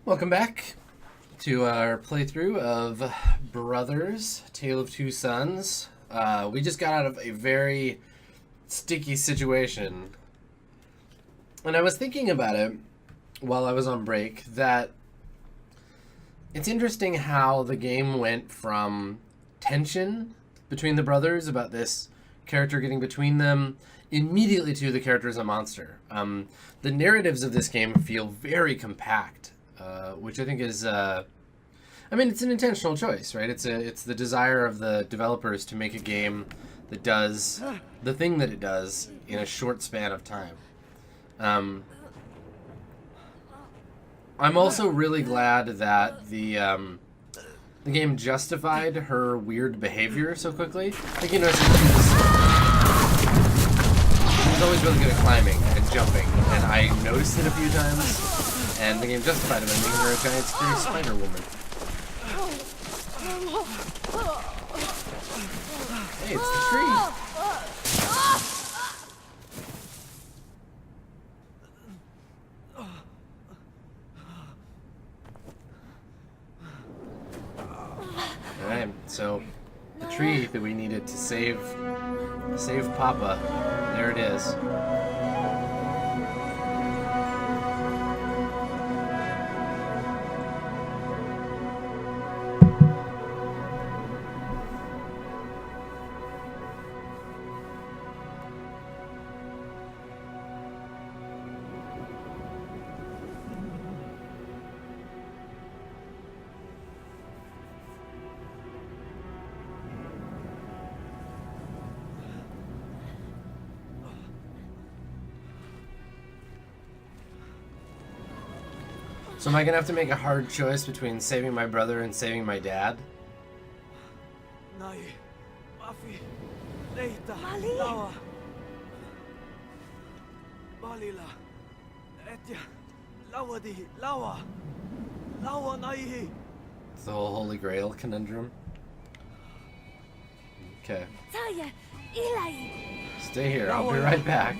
Welcome back to our playthrough of Brothers, Tale of Two Sons. We just got out of a very sticky situation. And I was thinking about it while I was on break, that it's interesting how the game went from tension between the brothers about this character getting between them immediately to the character is a monster. The narratives of this game feel very compact. Which I think is, I mean, it's an intentional choice, right? It's the desire of the developers to make a game that does the thing that it does in a short span of time. I'm also really glad that the game justified her weird behavior so quickly. I think you notice she's always really good at climbing and jumping, and I noticed it a few times. And the game justified it by making her a giant scary spider woman. Hey, it's the tree. Alright, so the tree that we needed to save Papa, there it is. So am I gonna have to make a hard choice between saving my brother and saving my dad? Nai, Mafi, Leita, Mali. Lawa, Balila, Etya, Lawadi, Lawa, Lawa Naihi. It's the whole Holy Grail conundrum. Okay. Saya, Ilai. Stay here, I'll be right back.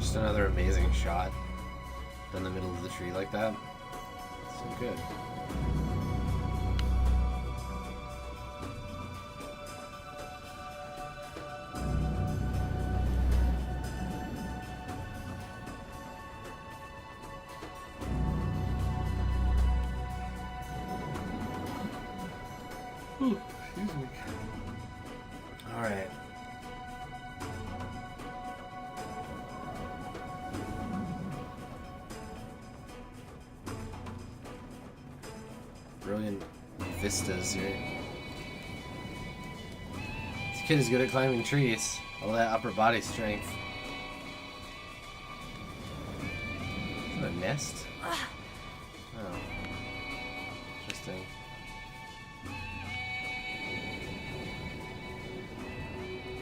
Just another amazing shot in the middle of the tree like that. So good. Ooh, excuse me. All right. Brilliant vistas here. This kid is good at climbing trees. All that upper body strength. Is that a nest? Oh. Interesting.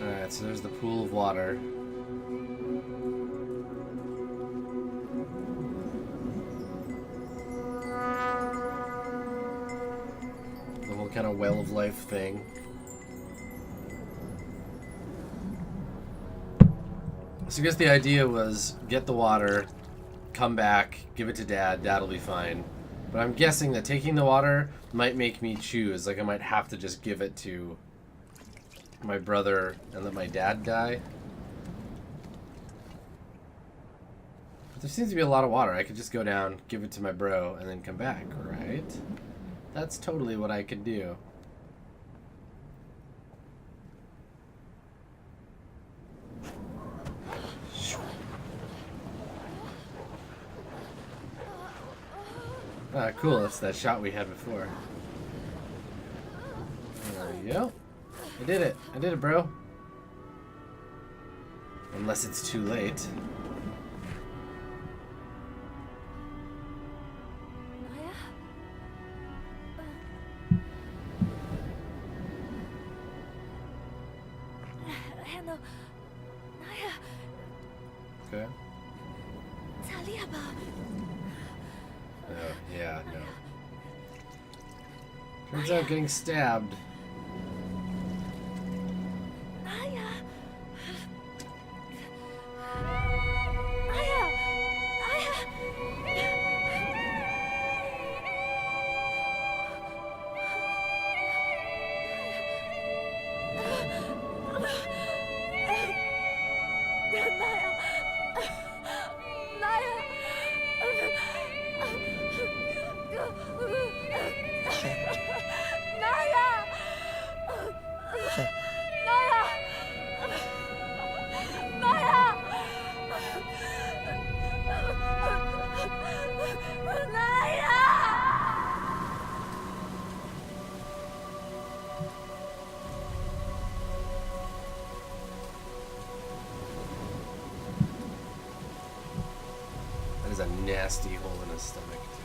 Alright, so there's the pool of water. Kind of well of life thing. So I guess the idea was get the water, come back, give it to Dad, Dad'll be fine. But I'm guessing that taking the water might make me choose. Like I might have to just give it to my brother and let my dad die. But there seems to be a lot of water. I could just go down, give it to my bro, and then come back, right? That's totally what I could do. Ah, cool. That's that shot we had before. There we go. I did it. I did it, bro. Unless it's too late. Naya, Okay. Taliaba. Oh, yeah, no. Turns out getting stabbed. Naya. Naya. That is a nasty hole in his stomach, too.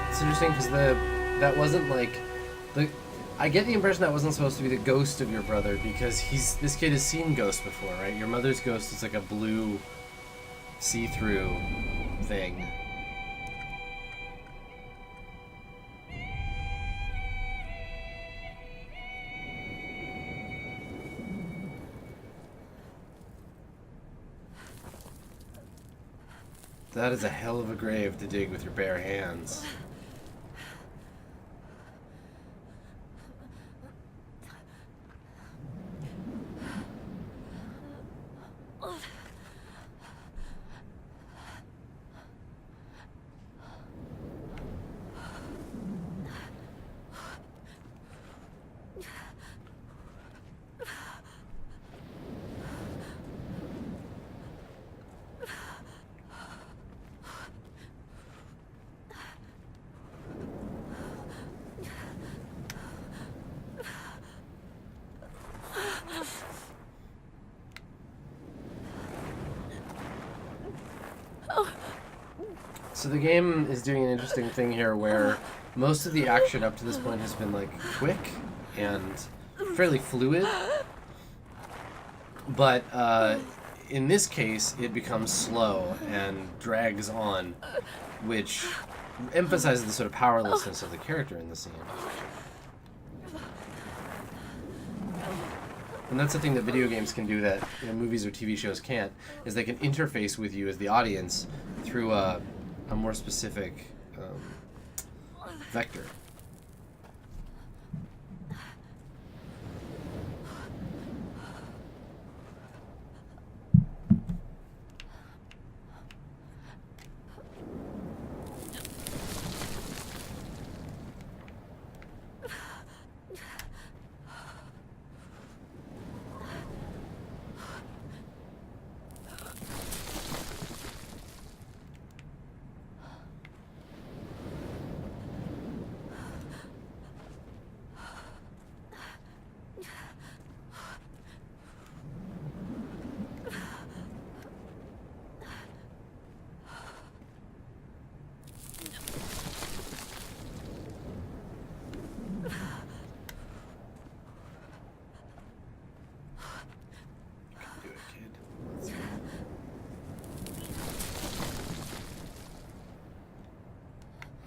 It's interesting because that wasn't like the. I get the impression that wasn't supposed to be the ghost of your brother because this kid has seen ghosts before, right? Your mother's ghost is like a blue, see-through thing. That is a hell of a grave to dig with your bare hands. So the game is doing an interesting thing here where most of the action up to this point has been like quick and fairly fluid. But in this case, it becomes slow and drags on, which emphasizes the sort of powerlessness of the character in the scene. And that's the thing that video games can do that movies or TV shows can't, is they can interface with you as the audience through a more specific vector.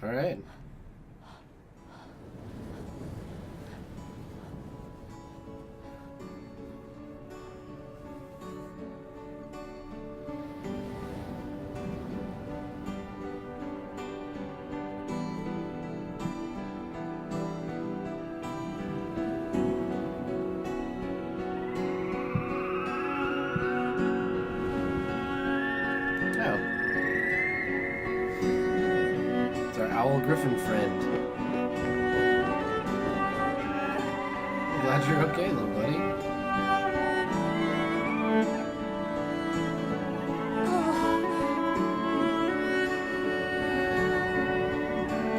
All right. Oh. owl griffin friend. Glad you're okay, little buddy.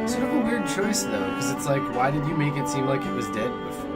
Sort of a weird choice though, because it's like, why did you make it seem like it was dead before?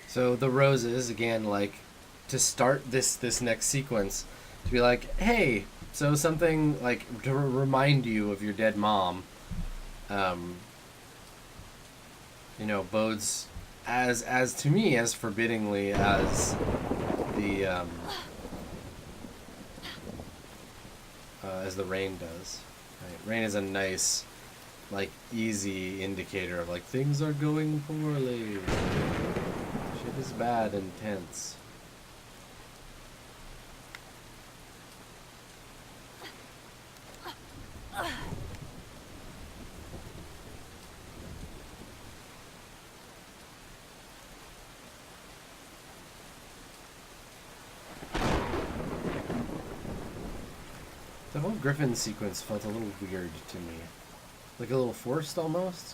So the roses, again, like, to start this next sequence, to be like, hey, so something, like, to remind you of your dead mom, you know, bodes as to me, as forbiddingly as the rain does. Right? Rain is a nice, like, easy indicator of, like, things are going poorly. Shit is bad and tense. The whole Griffin sequence felt a little weird to me. Like a little forced almost.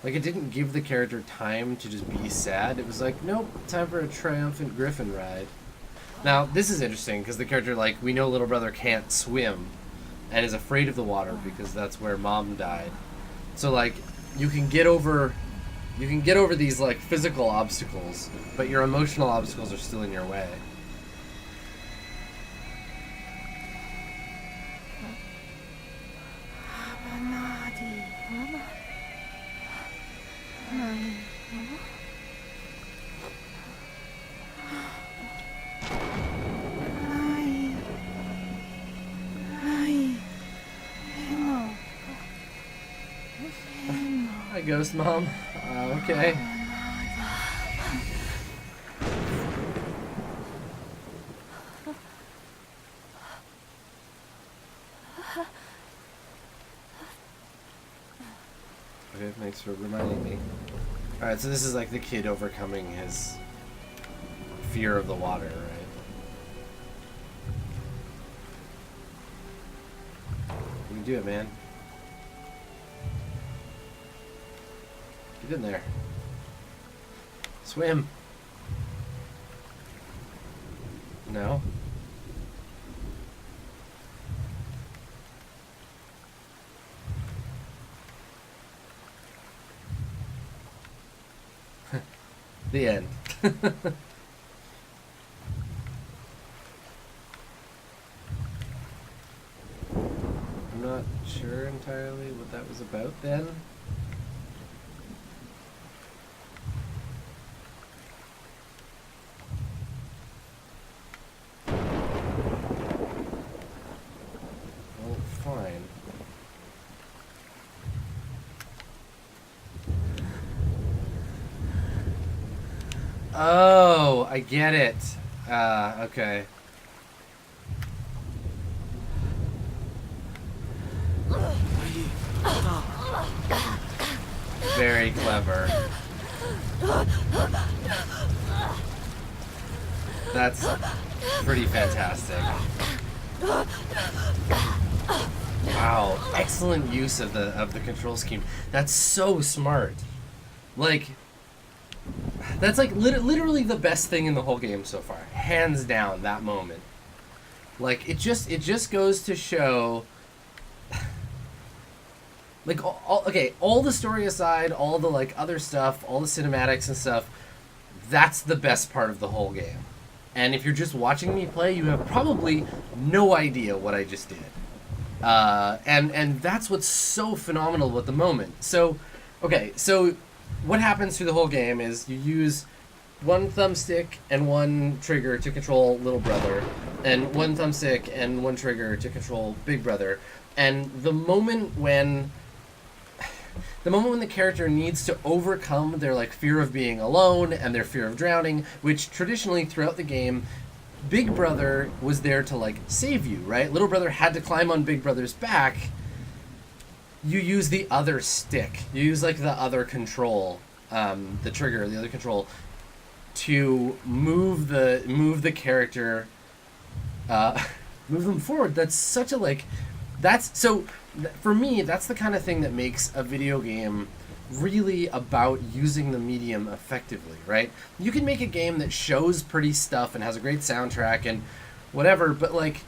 Like it didn't give the character time to just be sad. It was like, nope, time for a triumphant Griffin ride. Now, this is interesting because the character, like, we know little brother can't swim and is afraid of the water because that's where mom died. So, like, you can get over these, like, physical obstacles, but your emotional obstacles are still in your way. Hi, Ghost Mom. Okay. Okay, thanks for reminding me. Alright, so this is like the kid overcoming his fear of the water, right? You can do it, man. Get in there. Swim. No. The end. I'm not sure entirely what that was about then. Oh, I get it. Okay. 나이 나 Very clever. That's pretty fantastic. Wow, excellent use of the control scheme. That's so smart. Like, that's like literally the best thing in the whole game so far, hands down. That moment, like it just goes to show. Like all the story aside, all the like other stuff, all the cinematics and stuff, that's the best part of the whole game. And if you're just watching me play, you have probably no idea what I just did. And that's what's so phenomenal about the moment. So, okay, so what happens through the whole game is you use one thumbstick and one trigger to control little brother, and one thumbstick and one trigger to control big brother. And the moment when the character needs to overcome their like fear of being alone and their fear of drowning, which traditionally throughout the game, Big Brother was there to like save you, right? Little brother had to climb on Big Brother's back. You use the other stick. You use like the other control, the trigger, the other control, to move the character, move them forward. That's such a like, that's so. For me, that's the kind of thing that makes a video game really about using the medium effectively, right? You can make a game that shows pretty stuff and has a great soundtrack and whatever, but like,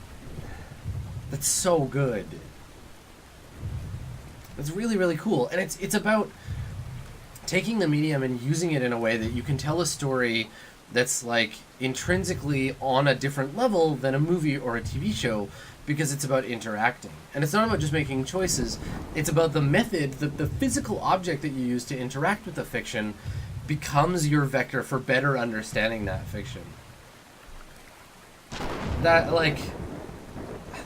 that's so good. It's really, really cool. And it's about taking the medium and using it in a way that you can tell a story that's like intrinsically on a different level than a movie or a TV show, because it's about interacting. And it's not about just making choices. It's about the method, the physical object that you use to interact with the fiction becomes your vector for better understanding that fiction. That, like,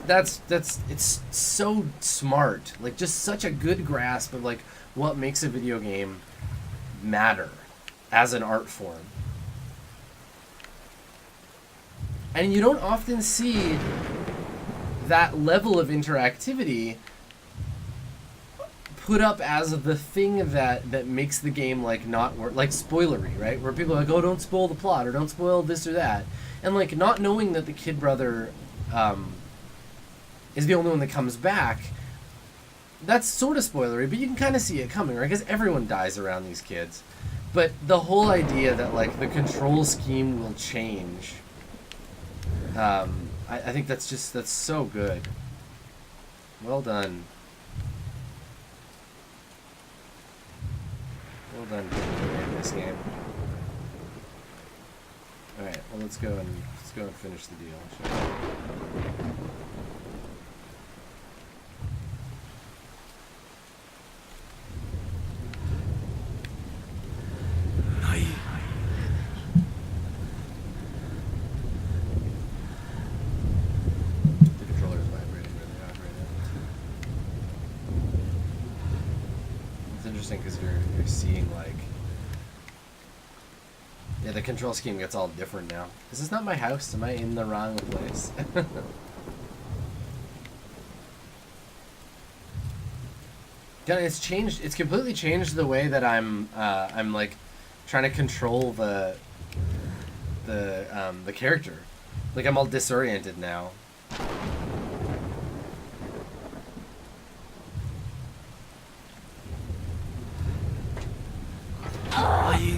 it's so smart. Like, just such a good grasp of, like, what makes a video game matter as an art form. And you don't often see that level of interactivity put up as the thing that makes the game like not work, like spoilery, right? Where people are like, oh, don't spoil the plot or don't spoil this or that, and like not knowing that the kid brother is the only one that comes back. That's sort of spoilery, but you can kind of see it coming, right? Because everyone dies around these kids. But the whole idea that like the control scheme will change. I think that's so good. Well done. Well done in this game. Alright, well let's go and finish the deal, shall we? 나이 The controller's vibrating really hard right now. It's interesting because you're seeing like, yeah, the control scheme gets all different now. Is this not my house? Am I in the wrong place? Yeah, it's changed. It's completely changed the way that I'm like trying to control the character. Like I'm all disoriented now.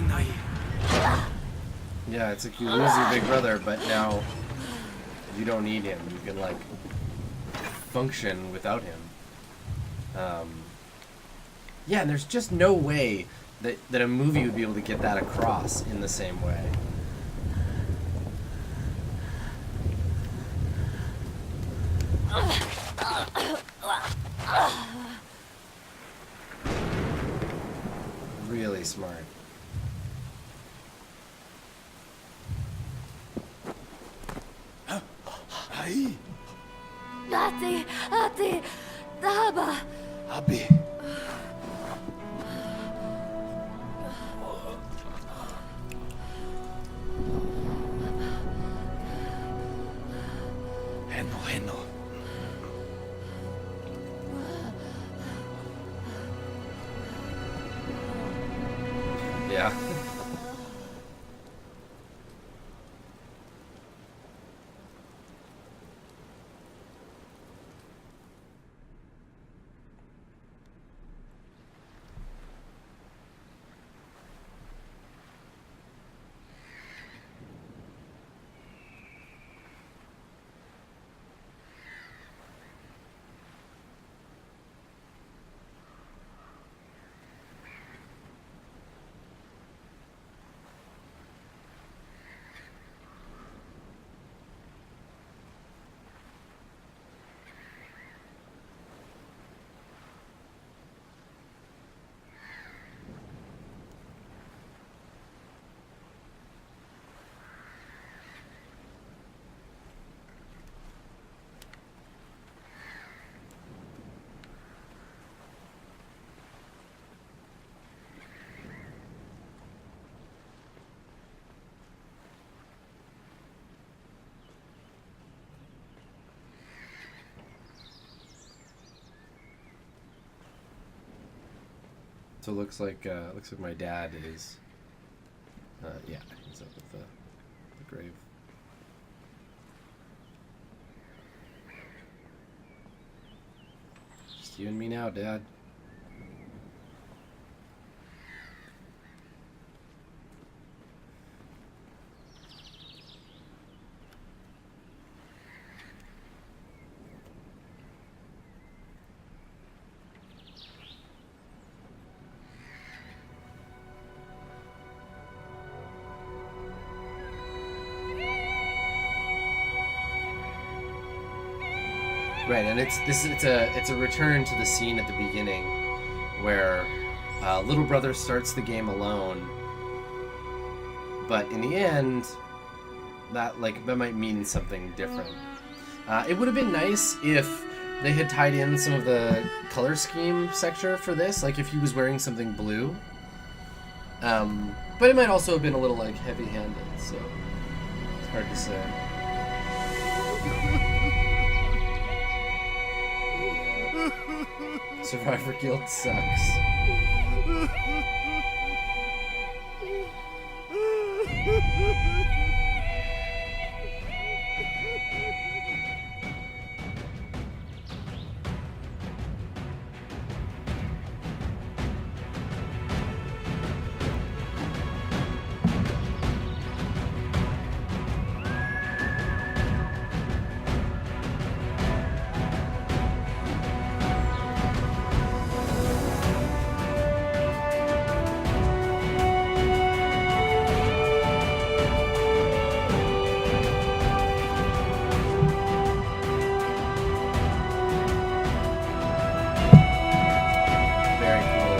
나이 Yeah, it's like you lose your big brother, but now you don't need him. You can like function without him. Yeah, and there's just no way that a movie would be able to get that across in the same way. Really smart. 나이 Ate, Daba. 아비 So it looks like my dad is. Yeah, he's up at the grave. Just you and me now, Dad. Right, and it's a return to the scene at the beginning, where little brother starts the game alone, but in the end, that might mean something different. It would have been nice if they had tied in some of the color scheme sector for this, like if he was wearing something blue. But it might also have been a little heavy-handed, so it's hard to say. Survivor Guild sucks. Very cool.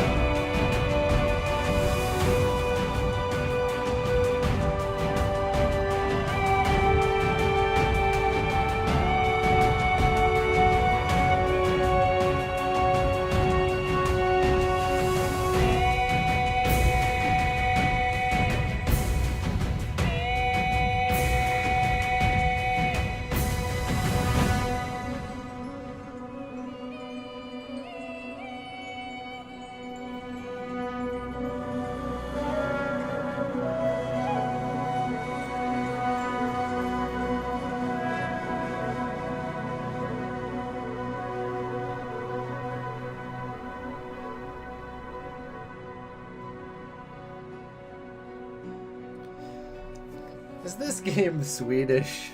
Is this game Swedish?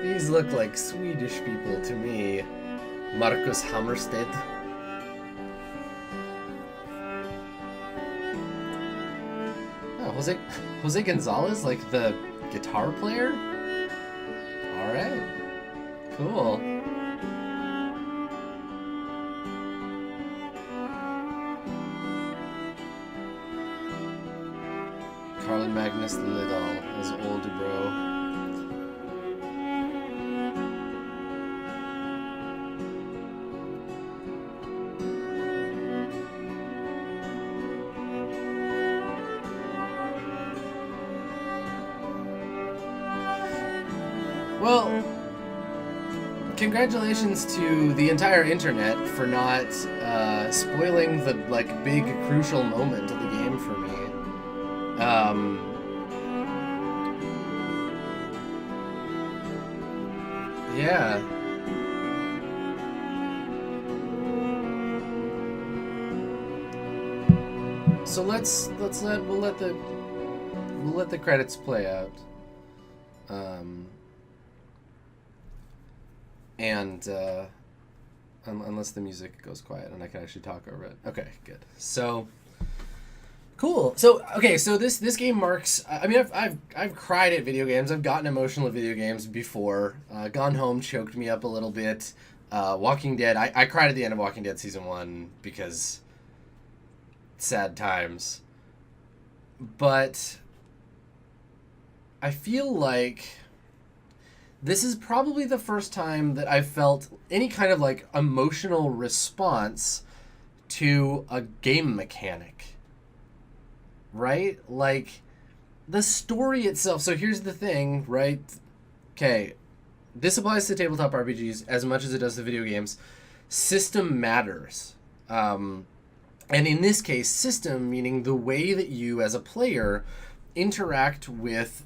These look like Swedish people to me. Marcus Hammerstedt. Oh, Jose Gonzalez, like the guitar player? Alright. Cool. Carl Magnus Lidal as old bro. Well, congratulations to the entire internet for not spoiling the big crucial moment of the game for me. Yeah. So we'll let the credits play out. And unless the music goes quiet and I can actually talk over it. Okay, good. So cool. So okay, so this game marks. I mean, I've cried at video games. I've gotten emotional at video games before. Gone Home choked me up a little bit. Walking Dead. I cried at the end of Walking Dead season 1 because sad times. But I feel like this is probably the first time that I've felt any kind of emotional response to a game mechanic. Right? Like, the story itself. So here's the thing, right? Okay, this applies to tabletop RPGs as much as it does to video games. System matters. And And in this case, system, meaning the way that you as a player interact with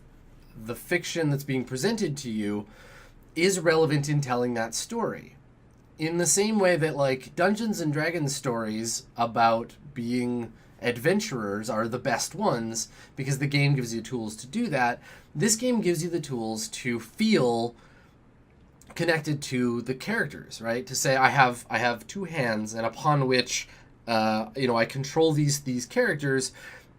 the fiction that's being presented to you, is relevant in telling that story. In the same way that, like, Dungeons and Dragons stories about being adventurers are the best ones because the game gives you tools to do that, this game gives you the tools to feel connected to the characters, right? To say, I have two hands, and upon which I control these characters,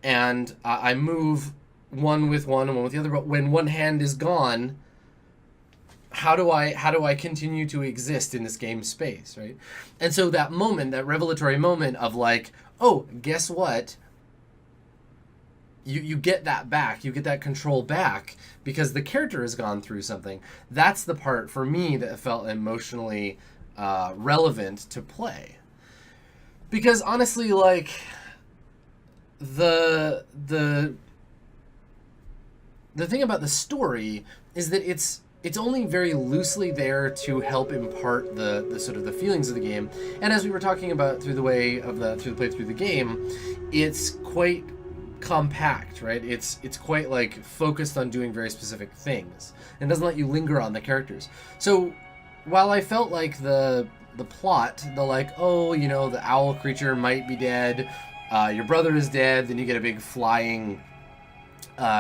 and I move one with one and one with the other. But when one hand is gone, how do I continue to exist in this game space, right? And so that moment, that revelatory moment of like, oh, guess what? You get that back. You get that control back because the character has gone through something. That's the part for me that felt emotionally relevant to play. Because honestly, like, the thing about the story is that it's only very loosely there to help impart the sort of the feelings of the game. And as we were talking about through the play through the game, it's quite compact, right? It's quite like focused on doing very specific things and doesn't let you linger on the characters. So while I felt like the plot, the like, oh, the owl creature might be dead, your brother is dead, then you get a big flying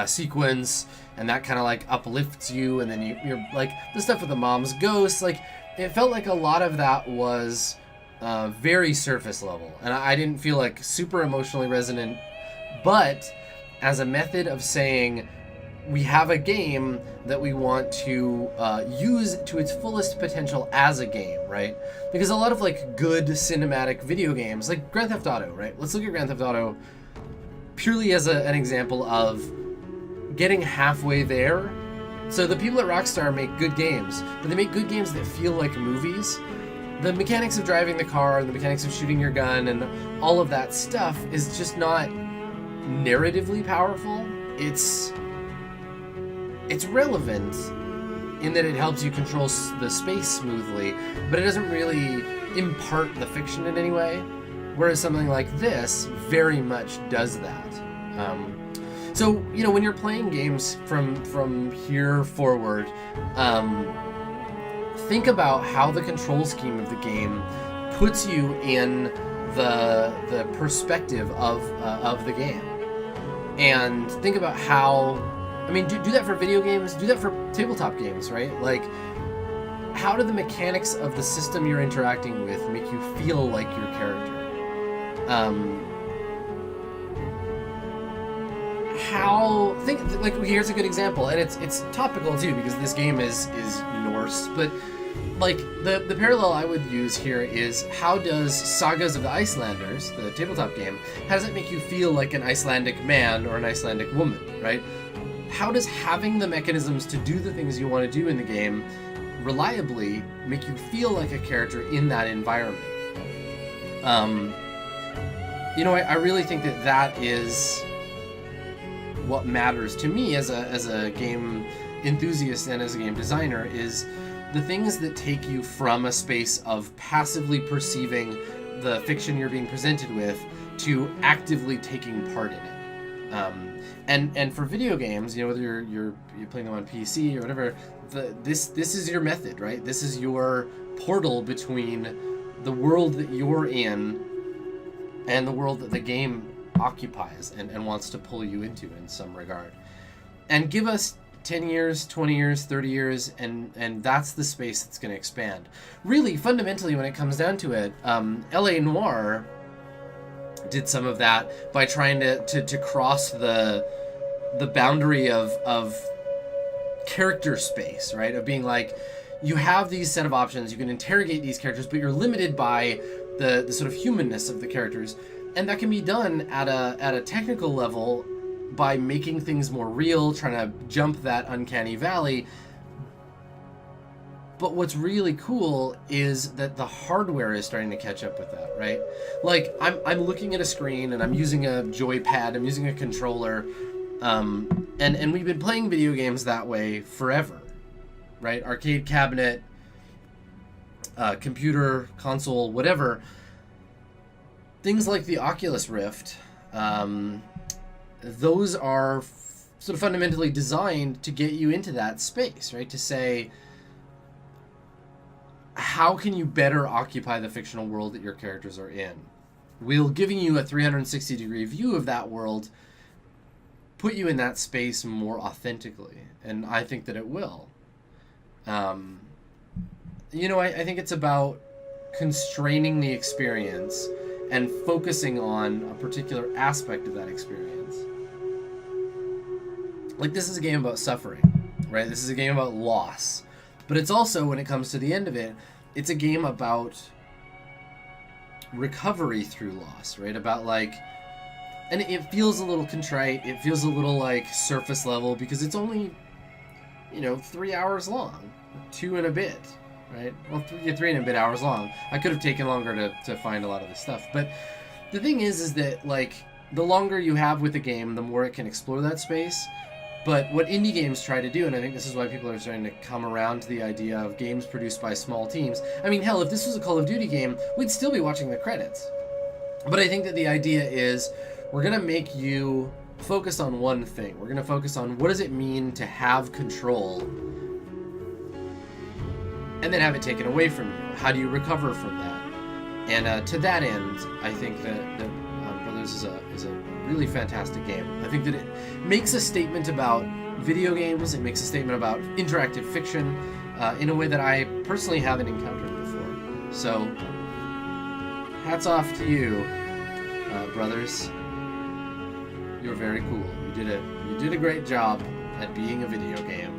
sequence, and that kind of like uplifts you, and then you're like, the stuff with the mom's ghost, like, it felt like a lot of that was very surface level, and I didn't feel like super emotionally resonant. But as a method of saying, we have a game that we want to use to its fullest potential as a game, right? Because a lot of like good cinematic video games, like Grand Theft Auto, right? Let's look at Grand Theft Auto purely as an example of getting halfway there. So the people at Rockstar make good games, but they make good games that feel like movies. The mechanics of driving the car, the mechanics of shooting your gun, and all of that stuff is just not narratively powerful. It's relevant in that it helps you control the space smoothly, but it doesn't really impart the fiction in any way. Whereas something like this very much does that. So when you're playing games from here forward, think about how the control scheme of the game puts you in the perspective of the game, and think about how, do that for video games, do that for tabletop games, right? Like, how do the mechanics of the system you're interacting with make you feel like your character? Here's a good example, and it's topical too because this game is Norse, but like the parallel I would use here is, how does Sagas of the Icelanders, the tabletop game, how does it make you feel like an Icelandic man or an Icelandic woman, right? How does having the mechanisms to do the things you want to do in the game reliably make you feel like a character in that environment? I really think that is what matters to me as a game enthusiast and as a game designer, is the things that take you from a space of passively perceiving the fiction you're being presented with to actively taking part in it. And for video games, whether you're playing them on PC or whatever, this is your method, right? This is your portal between the world that you're in and the world that the game occupies and wants to pull you into in some regard. And give us 10 years, 20 years, 30 years, and that's the space that's going to expand. Really, fundamentally, when it comes down to it, L.A. Noire did some of that by trying to cross the boundary of character space, right? Of being like, you have these set of options, you can interrogate these characters, but you're limited by the sort of humanness of the characters. And that can be done at a technical level by making things more real, trying to jump that uncanny valley. But what's really cool is that the hardware is starting to catch up with that, right? Like, I'm looking at a screen and I'm using a joypad, I'm using a controller, and we've been playing video games that way forever, right? Arcade cabinet, computer, console, whatever. things like the Oculus Rift, those are sort of fundamentally designed to get you into that space, right? To say, how can you better occupy the fictional world that your characters are in? Will giving you a 360-degree view of that world put you in that space more authentically? And I think that it will. I think it's about constraining the experience and focusing on a particular aspect of that experience. Like, this is a game about suffering, right? This is a game about loss. But it's also, when it comes to the end of it, it's a game about recovery through loss, right? About, like, and it feels a little contrite, it feels a little, like, surface level, because it's only, 3 hours long, 2 and a bit, right? Well, 3 and a bit hours long. I could have taken longer to find a lot of this stuff. But the thing is that, like, the longer you have with the game, the more it can explore that space. But what indie games try to do, and I think this is why people are starting to come around to the idea of games produced by small teams. I mean, hell, if this was a Call of Duty game, we'd still be watching the credits. But I think that the idea is, we're going to make you focus on one thing. We're going to focus on what does it mean to have control, and then have it taken away from you. How do you recover from that? And to that end, I think that Brothers is a really fantastic game. I think that it makes a statement about video games. It makes a statement about interactive fiction in a way that I personally haven't encountered before. So, hats off to you, Brothers. You're very cool. You did a great job at being a video game.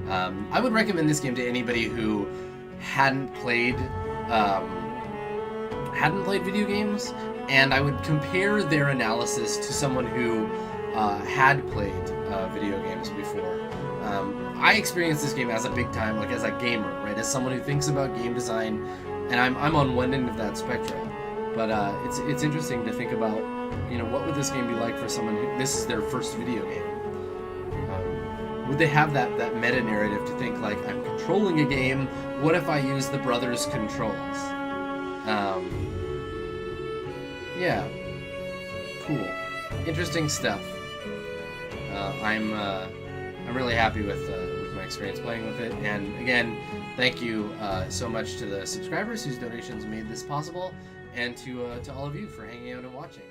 I would recommend this game to anybody who hadn't played video games, and I would compare their analysis to someone who had played video games before. I experienced this game as a big time, like as a gamer, right? As someone who thinks about game design, and I'm on one end of that spectrum. But it's interesting to think about, what would this game be like for someone who this is their first video game? Would they have that meta narrative to think like, I'm controlling a game? What if I use the Brothers controls? Yeah, cool, interesting stuff. I'm really happy with my experience playing with it. And again, thank you so much to the subscribers whose donations made this possible, and to all of you for hanging out and watching.